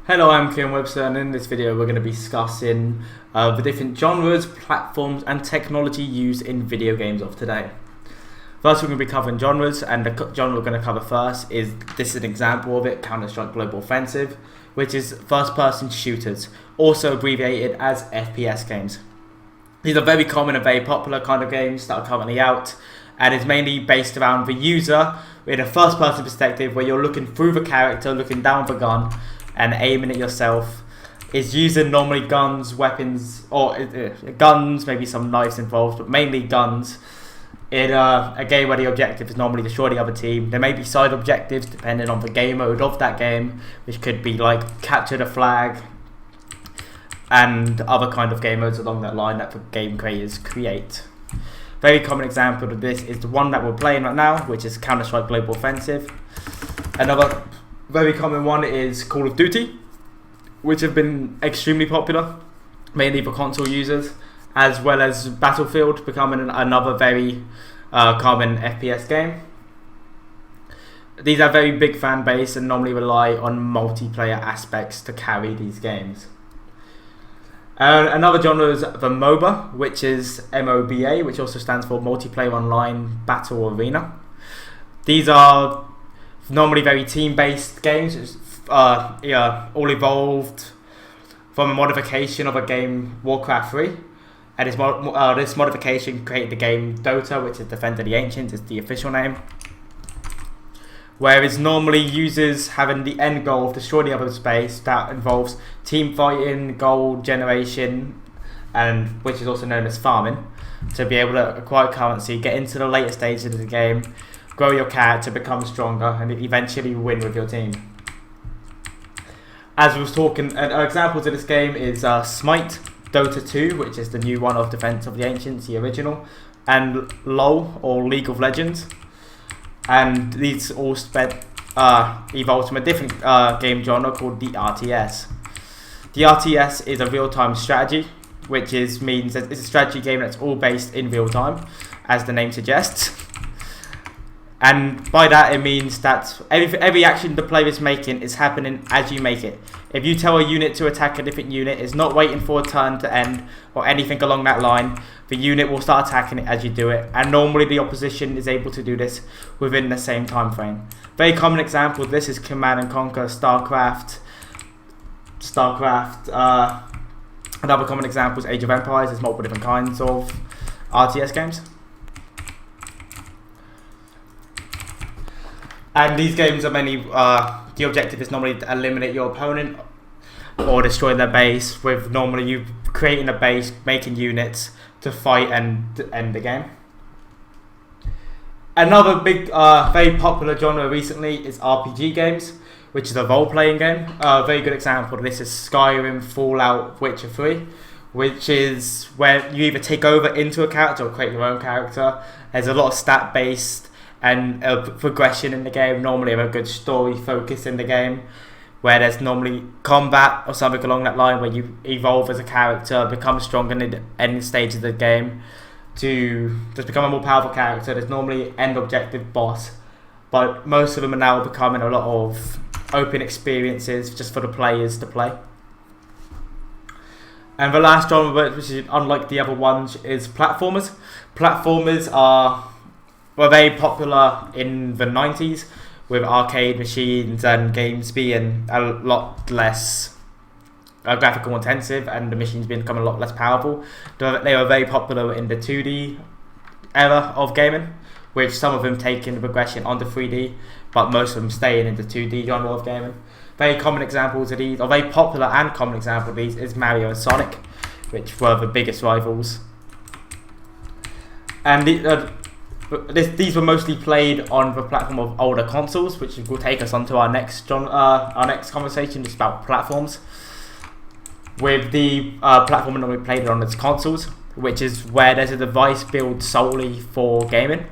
Hello, I'm Kieran Webster, and in this video we're going to be discussing the different genres, platforms and technology used in video games of today. First we're going to be covering genres, and the genre we're going to cover first is, this is an example of it, Counter-Strike Global Offensive, which is first-person shooters, also abbreviated as FPS games. These are very common and very popular kind of games that are currently out, and it's mainly based around the user in a first-person perspective where you're looking through the character, looking down the gun, and aiming at yourself. Is using normally guns, weapons, or guns, maybe some knives involved, but mainly guns. In a game where the objective is normally destroy the other team. There may be side objectives depending on the game mode of that game, which could be like capture the flag and other kind of game modes along that line that the game creators create. Very common example of this is the one that we're playing right now, which is Counter-Strike Global Offensive. Another very common one is Call of Duty, which have been extremely popular, mainly for console users, as well as Battlefield becoming another very common FPS game. These have very big fan base and normally rely on multiplayer aspects to carry these games. Another genre is the MOBA, which is MOBA, which also stands for Multiplayer Online Battle Arena. These are normally very team-based games, all evolved from a modification of a game, Warcraft 3. And this modification created the game Dota, which is Defender of the Ancients, is the official name. Whereas normally users having the end goal of destroy the other space, that involves team fighting, gold generation, and which is also known as farming, to be able to acquire currency, get into the later stages of the game, grow your character, become stronger, and eventually win with your team. As we was talking, examples of this game is Smite, Dota 2, which is the new one of Defense of the Ancients, the original, and LoL, or League of Legends. And these all evolved from a different game genre called the RTS. The RTS is a real-time strategy, which means that it's a strategy game that's all based in real time, as the name suggests. And by that it means that every action the player is making is happening as you make it. If you tell a unit to attack a different unit, it's not waiting for a turn to end or anything along that line. The unit will start attacking it as you do it, and normally the opposition is able to do this within the same time frame. Very common example of this is Command and Conquer, StarCraft. Another common example is Age of Empires. There's multiple different kinds of RTS games. And these games are mainly, the objective is normally to eliminate your opponent or destroy their base, with normally you creating a base, making units to fight and end the game. Another big, very popular genre recently is RPG games, which is a role-playing game. A very good example of this is Skyrim, Fallout, Witcher 3, which is where you either take over into a character or create your own character. There's a lot of stat-based and progression in the game, normally have a good story focus in the game, where there's normally combat or something along that line where you evolve as a character, become stronger in the end stage of the game to just become a more powerful character. There's normally end objective boss, but most of them are now becoming a lot of open experiences just for the players to play. And the last genre, which is unlike the other ones, is platformers. Platformers were very popular in the 90s with arcade machines and games being a lot less graphical intensive and the machines becoming a lot less powerful. They were very popular in the 2D era of gaming, which some of them taking the progression onto 3D, but most of them staying in the 2D genre of gaming. Very common examples of these, or very popular and common example of these, is Mario and Sonic, which were the biggest rivals. And these were mostly played on the platform of older consoles, which will take us on to our next conversation, just about platforms. With the platform that we played it on its consoles, which is where there's a device built solely for gaming,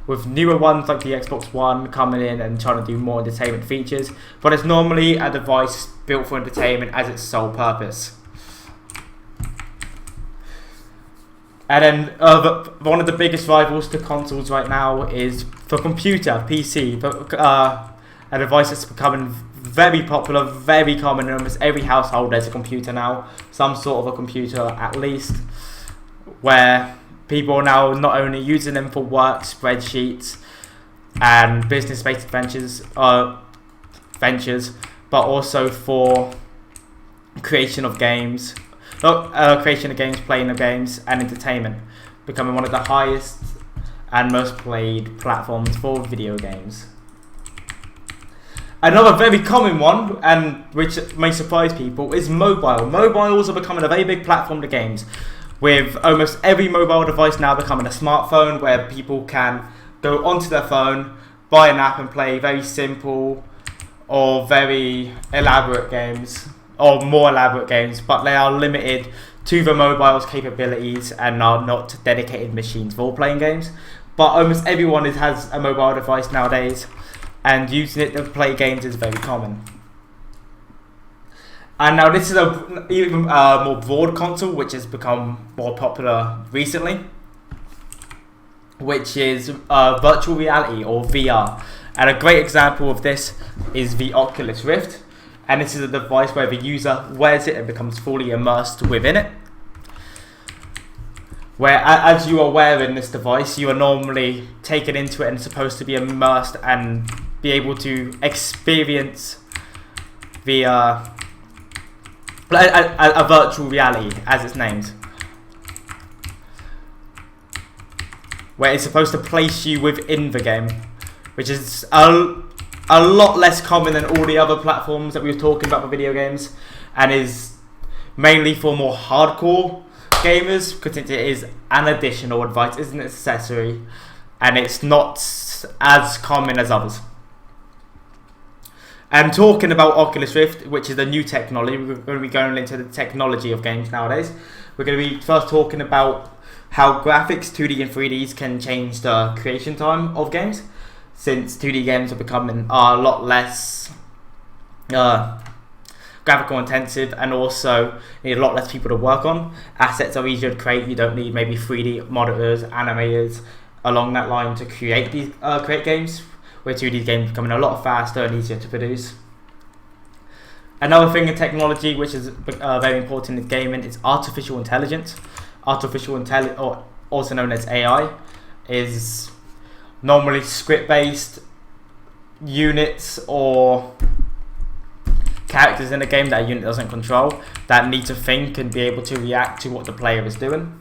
with newer ones like the Xbox One coming in and trying to do more entertainment features, but it's normally a device built for entertainment as its sole purpose. And then one of the biggest rivals to consoles right now is for computer, PC, a device that's becoming very popular, very common. In almost every household there's a computer now, some sort of a computer at least, where people are now not only using them for work, spreadsheets, and business-based ventures, but also for creation of games, playing of games, and entertainment, becoming one of the highest and most played platforms for video games. Another very common one, and which may surprise people, is mobile. Mobiles are becoming a very big platform to games, with almost every mobile device now becoming a smartphone, where people can go onto their phone, buy an app and play very simple or very elaborate games, or more elaborate games, but they are limited to the mobile's capabilities and are not dedicated machines for playing games. But almost everyone has a mobile device nowadays, and using it to play games is very common. And now this is a even more broad console, which has become more popular recently, which is virtual reality, or VR. And a great example of this is the Oculus Rift. And this is a device where the user wears it and becomes fully immersed within it. Where, as you are wearing this device, you are normally taken into it and supposed to be immersed and be able to experience the a virtual reality, as it's named, where it's supposed to place you within the game, which is a lot less common than all the other platforms that we were talking about for video games, and is mainly for more hardcore gamers, because it is an additional device, isn't an accessory, and it's not as common as others. And talking about Oculus Rift, which is a new technology, we're going to be going into the technology of games nowadays. We're going to be first talking about how graphics, 2D and 3Ds, can change the creation time of games, since 2D games are becoming a lot less graphical intensive, and also need a lot less people to work on. Assets are easier to create. You don't need maybe 3D monitors, animators along that line to create these create games, where 2D games are becoming a lot faster and easier to produce. Another thing in technology which is very important in gaming is artificial intelligence. Artificial intelligence, or also known as AI, is normally script-based units or characters in a game that a unit doesn't control, that need to think and be able to react to what the player is doing.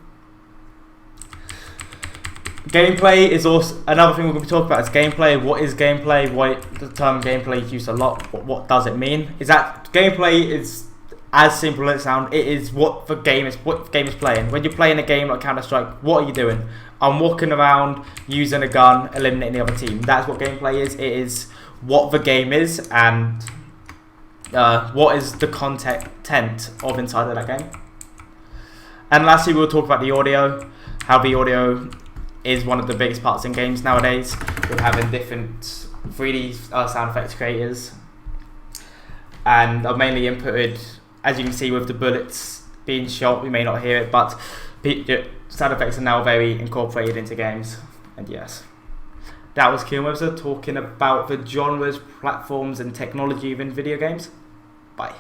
Gameplay is also another thing we're going to be talking about. Is gameplay. What is gameplay? Why the term gameplay is used a lot. What does it mean? Is that gameplay is as simple as it sounds. It is what the game is playing. When you're playing a game like Counter-Strike, what are you doing? I'm walking around using a gun, eliminating the other team. That's what gameplay is. It is what the game is, and what is the content of inside of that game. And lastly, we'll talk about the audio. How the audio is one of the biggest parts in games nowadays, with having different 3D sound effects creators, and are mainly inputted, as you can see with the bullets being shot. We may not hear it, but sound effects are now very incorporated into games. And yes, that was Kieran Webster talking about the genres, platforms and technology within video games. Bye.